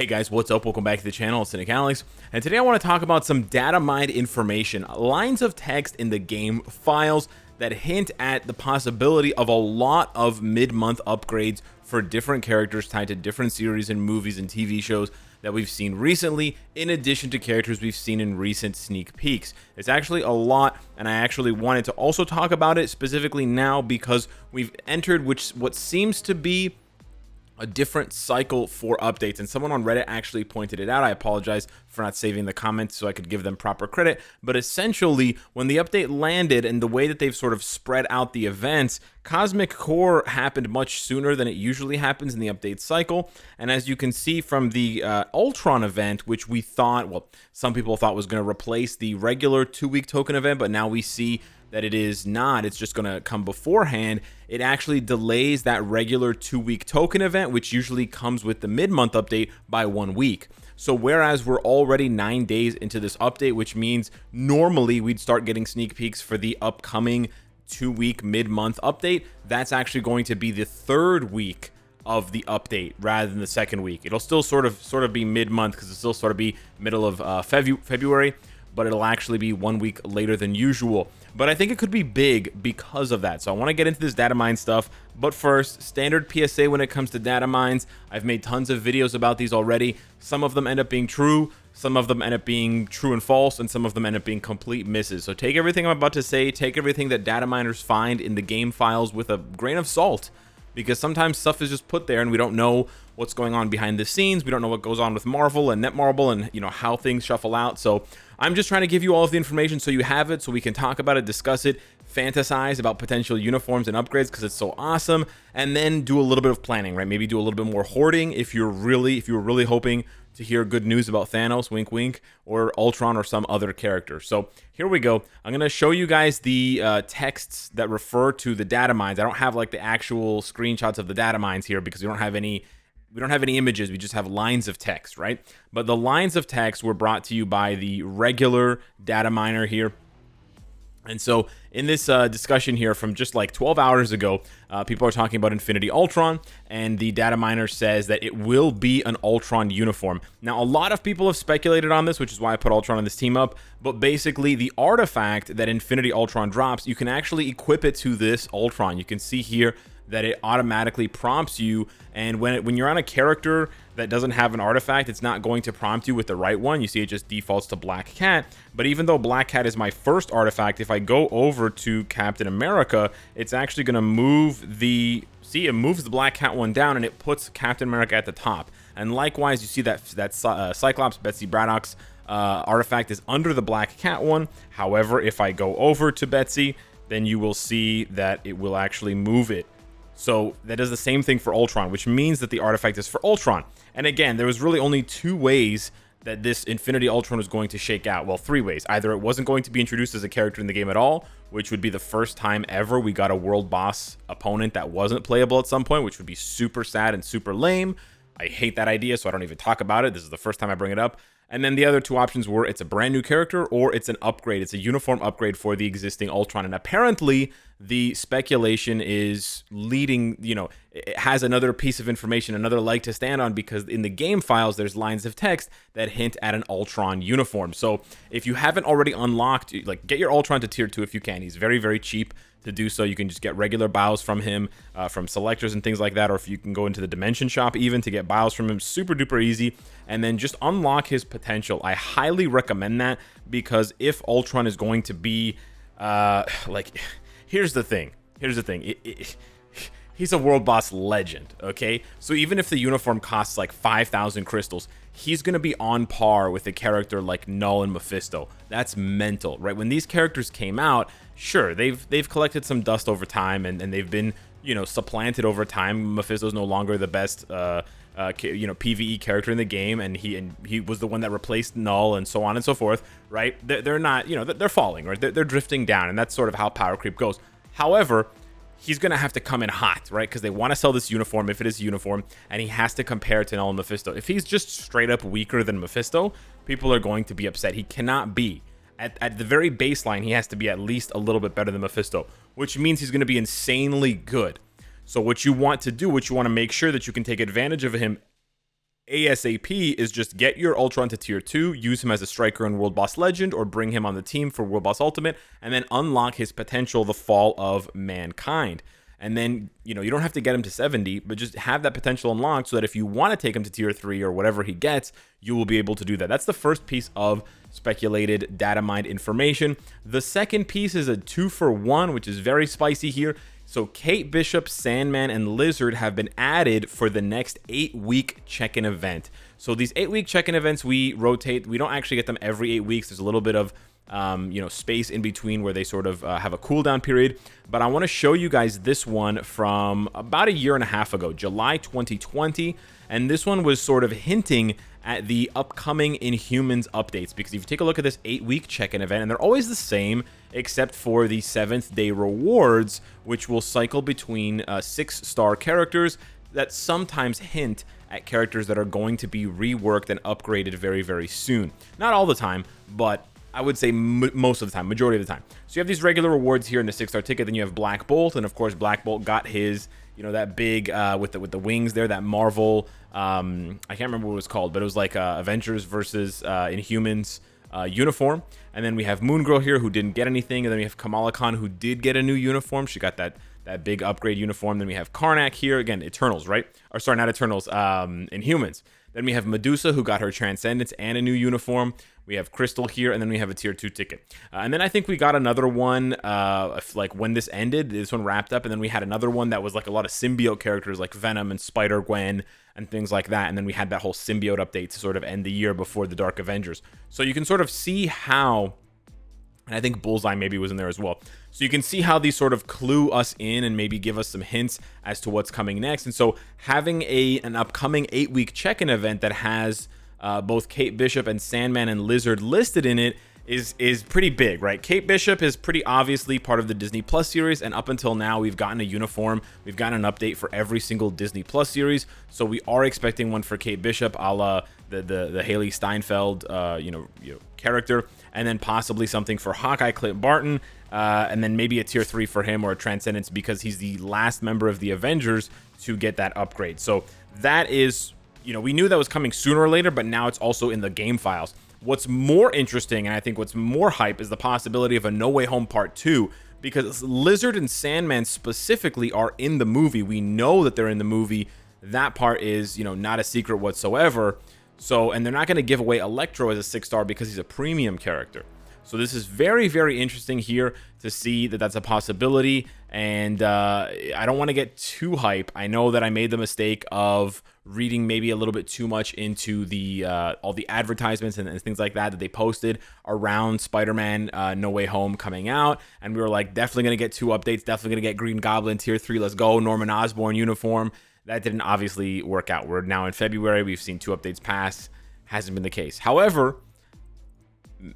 Hey guys, what's up? Welcome back to the channel. It's Cynicalex, and today I want to talk about some data mined information, lines of text in the game files that hint at the possibility of a lot of mid-month upgrades for different characters tied to different series and movies and TV shows that we've seen recently, in addition to characters we've seen in recent sneak peeks. It's actually a lot, and I actually wanted to also talk about it specifically now because we've entered what seems to be a different cycle for updates, and someone on Reddit actually pointed it out. I apologize for not saving the comments so I could give them proper credit, but essentially when the update landed and the way that they've sort of spread out the events, Cosmic Core happened much sooner than it usually happens in the update cycle. And as you can see from the Ultron event, which we thought, well, some people thought was going to replace the regular 2-week token event, but now we see that it is not. It's just going to come beforehand. It actually delays that regular 2-week token event, which usually comes with the mid-month update, by 1 week. So whereas we're already 9 days into this update, which means normally we'd start getting sneak peeks for the upcoming 2-week mid-month update, that's actually going to be the 3rd week of the update rather than the 2nd week. It'll still sort of be mid-month because it'll still sort of be middle of February, but it'll actually be 1 week later than usual. But I think it could be big because of that. So I want to get into this data mine stuff. But first, standard PSA when it comes to data mines. I've made tons of videos about these already. Some of them end up being true, some of them end up being true and false, and some of them end up being complete misses. So take everything I'm about to say, take everything that data miners find in the game files with a grain of salt, because sometimes stuff is just put there and we don't know what's going on behind the scenes. We don't know what goes on with Marvel and Netmarble and how things shuffle out. So I'm just trying to give you all of the information so you have it, so we can talk about it, discuss it, fantasize about potential uniforms and upgrades because it's so awesome, and then do a little bit of planning, right? Maybe do a little bit more hoarding if you were really hoping to hear good news about Thanos, wink wink, or Ultron or some other character. So here we go. I'm gonna show you guys the texts that refer to the data mines. I don't have like the actual screenshots of the data mines here because we don't have any images, we just have lines of text, right? But the lines of text were brought to you by the regular data miner here. And so in this discussion here from just like 12 hours ago, people are talking about Infinity Ultron, and the data miner says that it will be an Ultron uniform. Now, a lot of people have speculated on this, which is why I put Ultron on this team up, but basically the artifact that Infinity Ultron drops, you can actually equip it to this Ultron. You can see here that it automatically prompts you, and when you're on a character that doesn't have an artifact, it's not going to prompt you with the right one. You see it just defaults to Black Cat, but even though Black Cat is my first artifact, if I go over to Captain America, it's actually going to move it moves the Black Cat one down and it puts Captain America at the top. And likewise, you see that Cyclops Betsy Braddock's artifact is under the Black Cat one. However, if I go over to Betsy, then you will see that it will actually move it. So that does the same thing for Ultron, which means that the artifact is for Ultron. And again, there was really only 2 ways that this Infinity Ultron was going to shake out. Well, 3 ways. Either it wasn't going to be introduced as a character in the game at all, which would be the first time ever we got a world boss opponent that wasn't playable at some point, which would be super sad and super lame. I hate that idea, so I don't even talk about it. This is the first time I bring it up. And then the other 2 options were it's a brand new character or it's an upgrade. It's a uniform upgrade for the existing Ultron. And apparently the speculation is leading, it has another piece of information, another leg to stand on, because in the game files, there's lines of text that hint at an Ultron uniform. So if you haven't already unlocked, get your Ultron to tier 2 if you can. He's very, very cheap to do so. You can just get regular bios from him, from selectors and things like that, or if you can go into the dimension shop even to get bios from him, super duper easy, and then just unlock his potential. I highly recommend that, because if Ultron is going to be here's the thing, he's a world boss legend, okay? So even if the uniform costs like 5,000 crystals, he's going to be on par with a character like Null and Mephisto. That's mental, right? When these characters came out, sure, they've collected some dust over time, and they've been, supplanted over time. Mephisto's no longer the best PvE character in the game, and he was the one that replaced Null, and so on and so forth, right? They're not, they're falling, right? They're drifting down, and that's sort of how power creep goes. However, he's going to have to come in hot, right? Because they want to sell this uniform if it is a uniform, and he has to compare to Null and Mephisto. If he's just straight up weaker than Mephisto, people are going to be upset. He cannot be. At the very baseline, he has to be at least a little bit better than Mephisto, which means he's going to be insanely good. So what you want to do, what you want to make sure that you can take advantage of him ASAP is just get your Ultron to tier 2, use him as a striker in World Boss Legend, or bring him on the team for World Boss Ultimate, and then unlock his potential, the Fall of Mankind. And then, you don't have to get him to 70, but just have that potential unlocked so that if you want to take him to tier 3 or whatever he gets, you will be able to do that. That's the first piece of speculated data mined information. The second piece is a 2-for-1, which is very spicy here. So Kate Bishop, Sandman, and Lizard have been added for the next 8-week check-in event. So these 8-week check-in events, we rotate. We don't actually get them every 8 weeks. There's a little bit of space in between where they sort of have a cooldown period. But I want to show you guys this one from about a year and a half ago, July 2020. And this one was sort of hinting at the upcoming Inhumans updates, because if you take a look at this 8-week check-in event, and they're always the same except for the 7th day rewards, which will cycle between 6-star characters that sometimes hint at characters that are going to be reworked and upgraded very, very soon. Not all the time, but I would say most of the time, majority of the time. So you have these regular rewards here in the 6-star ticket. Then you have Black Bolt, and of course Black Bolt got his, that big with the wings there, that Marvel. I can't remember what it was called, but it was like Avengers versus Inhumans uniform. And then we have Moon Girl here, who didn't get anything, and then we have Kamala Khan, who did get a new uniform. She got that big upgrade uniform. Then we have Karnak here, again, Eternals, right? Or sorry, not Eternals, Inhumans. Then we have Medusa, who got her Transcendence and a new uniform. We have Crystal here, and then we have a tier 2 ticket. And then I think we got another one, like when this ended, this one wrapped up, and then we had another one that was like a lot of symbiote characters like Venom and Spider-Gwen and things like that. And then we had that whole symbiote update to sort of end the year before the Dark Avengers. So you can sort of see how, and I think Bullseye maybe was in there as well. So you can see how these sort of clue us in and maybe give us some hints as to what's coming next. And so having an upcoming 8-week check-in event that has both Kate Bishop and Sandman and Lizard listed in it is pretty big, right? Kate Bishop is pretty obviously part of the Disney Plus series, and up until now we've gotten a uniform, we've gotten an update for every single Disney Plus series. So we are expecting one for Kate Bishop, a la the Haley Steinfeld character, and then possibly something for Hawkeye Clint Barton, and then maybe a tier 3 for him or a Transcendence, because he's the last member of the Avengers to get that upgrade. So that is, we knew that was coming sooner or later, but now it's also in the game files. What's more interesting, and I think what's more hype, is the possibility of a No Way Home Part 2, because Lizard and Sandman specifically are in the movie. We know that they're in the movie. That part is, not a secret whatsoever. So, and they're not going to give away Electro as a 6-star because he's a premium character. So this is very, very interesting here to see that that's a possibility. And I don't want to get too hype. I know that I made the mistake of reading maybe a little bit too much into the all the advertisements and things like that they posted around Spider-Man No Way Home coming out. And we were like, definitely going to get 2 updates, definitely going to get Green Goblin tier 3, let's go, Norman Osborn uniform. That didn't obviously work out. We're now in February. We've seen 2 updates pass. Hasn't been the case. However,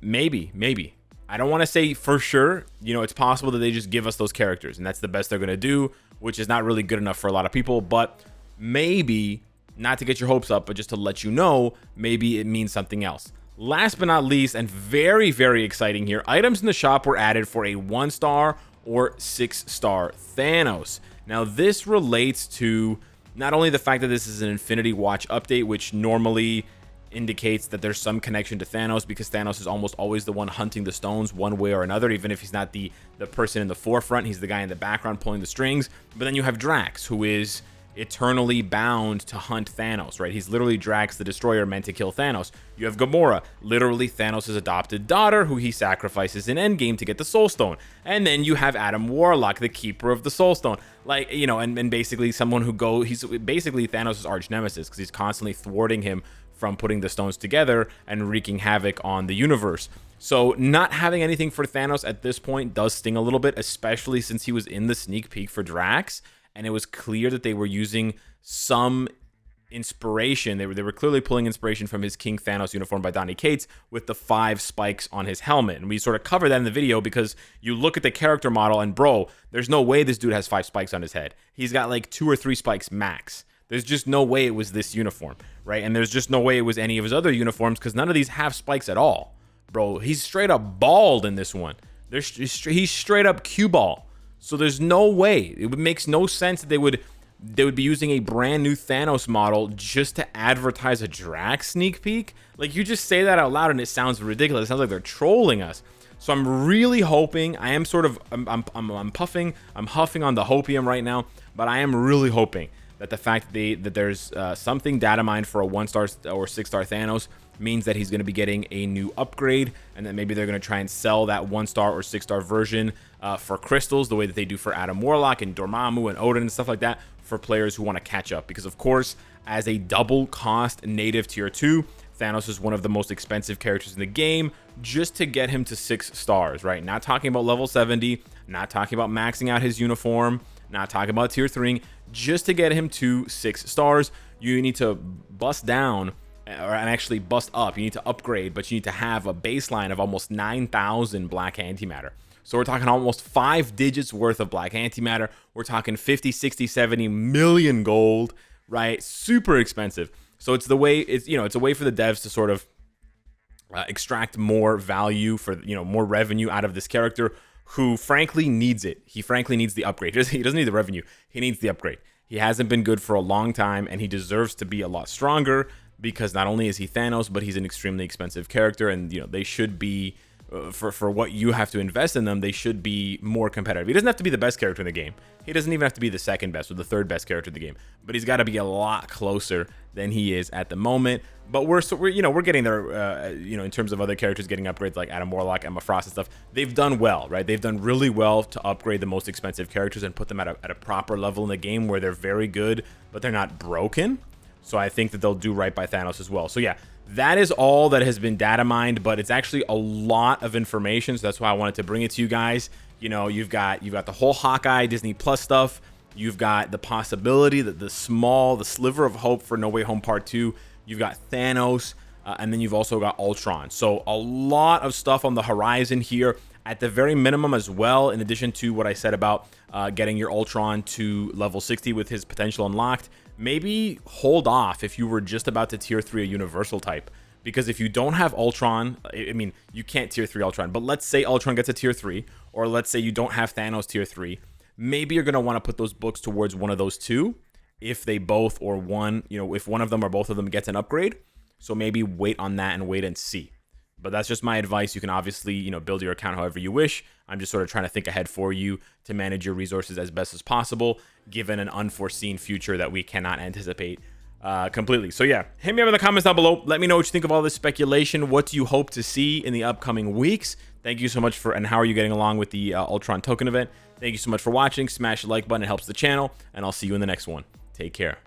maybe. I don't want to say for sure. It's possible that they just give us those characters, and that's the best they're going to do, which is not really good enough for a lot of people. But maybe, not to get your hopes up, but just to let you know, maybe it means something else. Last but not least, and very, very exciting here, items in the shop were added for a 1-star or 6-star Thanos. Now, this relates to not only the fact that this is an Infinity Watch update, which normally indicates that there's some connection to Thanos, because Thanos is almost always the one hunting the stones one way or another. Even if he's not the person in the forefront, he's the guy in the background pulling the strings. But then you have Drax, who is eternally bound to hunt Thanos, right? He's literally Drax the Destroyer, meant to kill Thanos. You have Gamora, literally Thanos' adopted daughter, who he sacrifices in Endgame to get the Soul Stone. And then you have Adam Warlock, the keeper of the Soul Stone. Like, and basically someone who he's basically Thanos' arch nemesis, because he's constantly thwarting him from putting the stones together and wreaking havoc on the universe. So not having anything for Thanos at this point does sting a little bit, especially since he was in the sneak peek for Drax, and it was clear that they were using some inspiration. They were clearly pulling inspiration from his King Thanos uniform by Donny Cates with the 5 spikes on his helmet. And we sort of covered that in the video, because you look at the character model and bro, there's no way this dude has 5 spikes on his head. He's got like 2 or 3 spikes max. There's just no way it was this uniform, right? And there's just no way it was any of his other uniforms, because none of these have spikes at all. Bro, he's straight up bald in this one. He's straight up cue ball. So there's no way. It makes no sense that they would they would be using a brand new Thanos model just to advertise a Drax sneak peek. Like, you just say that out loud and it sounds ridiculous. It sounds like they're trolling us. So I'm really hoping, I am sort of, I'm huffing on the hopium right now, but I am really hoping that the fact that there's something data mined for a 1-star or 6-star Thanos means that he's going to be getting a new upgrade, and then maybe they're going to try and sell that 1-star or 6-star version for crystals, the way that they do for Adam Warlock and Dormammu and Odin and stuff like that, for players who want to catch up. Because of course, as a double cost native tier 2, Thanos is one of the most expensive characters in the game, just to get him to 6 stars, right? Not talking about level 70, not talking about maxing out his uniform, not talking about tier 3, just to get him to 6 stars, you need to bust down, and actually bust up. You need to upgrade, but you need to have a baseline of almost 9,000 black antimatter. So we're talking almost 5 digits worth of black antimatter. We're talking 50, 60, 70 million gold, right? Super expensive. So it's the way, it's a way for the devs to sort of extract more value for, more revenue out of this character, who frankly needs it. He frankly needs the upgrade. He doesn't need the revenue. He needs the upgrade. He hasn't been good for a long time, and he deserves to be a lot stronger, because not only is he Thanos, but he's an extremely expensive character, and they should be, for what you have to invest in them, they should be more competitive. He doesn't have to be the best character in the game. He doesn't even have to be the second best or the third best character in the game, but he's got to be a lot closer than he is at the moment. But we're getting there, in terms of other characters getting upgrades like Adam Warlock, Emma Frost and stuff. They've done well, right? They've done really well to upgrade the most expensive characters and put them at a proper level in the game where they're very good, but they're not broken. So I think that they'll do right by Thanos as well. So yeah, that is all that has been data mined, but it's actually a lot of information. So that's why I wanted to bring it to you guys. You've got the whole Hawkeye Disney Plus stuff. You've got the possibility that the sliver of hope for No Way Home Part 2. You've got Thanos, and then you've also got Ultron. So a lot of stuff on the horizon here at the very minimum as well, in addition to what I said about getting your Ultron to level 60 with his potential unlocked. Maybe hold off if you were just about to tier 3 a universal type, because if you don't have Ultron, I mean, you can't tier 3 Ultron, but let's say Ultron gets a tier 3, or let's say you don't have Thanos tier 3, maybe you're going to want to put those books towards one of those two, if they both, or one, if one of them or both of them gets an upgrade. So maybe wait on that and wait and see. But that's just my advice. You can obviously, build your account however you wish. I'm just sort of trying to think ahead for you to manage your resources as best as possible, given an unforeseen future that we cannot anticipate completely. So yeah, hit me up in the comments down below. Let me know what you think of all this speculation. What do you hope to see in the upcoming weeks? Thank you so much and how are you getting along with the Ultron token event? Thank you so much for watching. Smash the like button. It helps the channel, and I'll see you in the next one. Take care.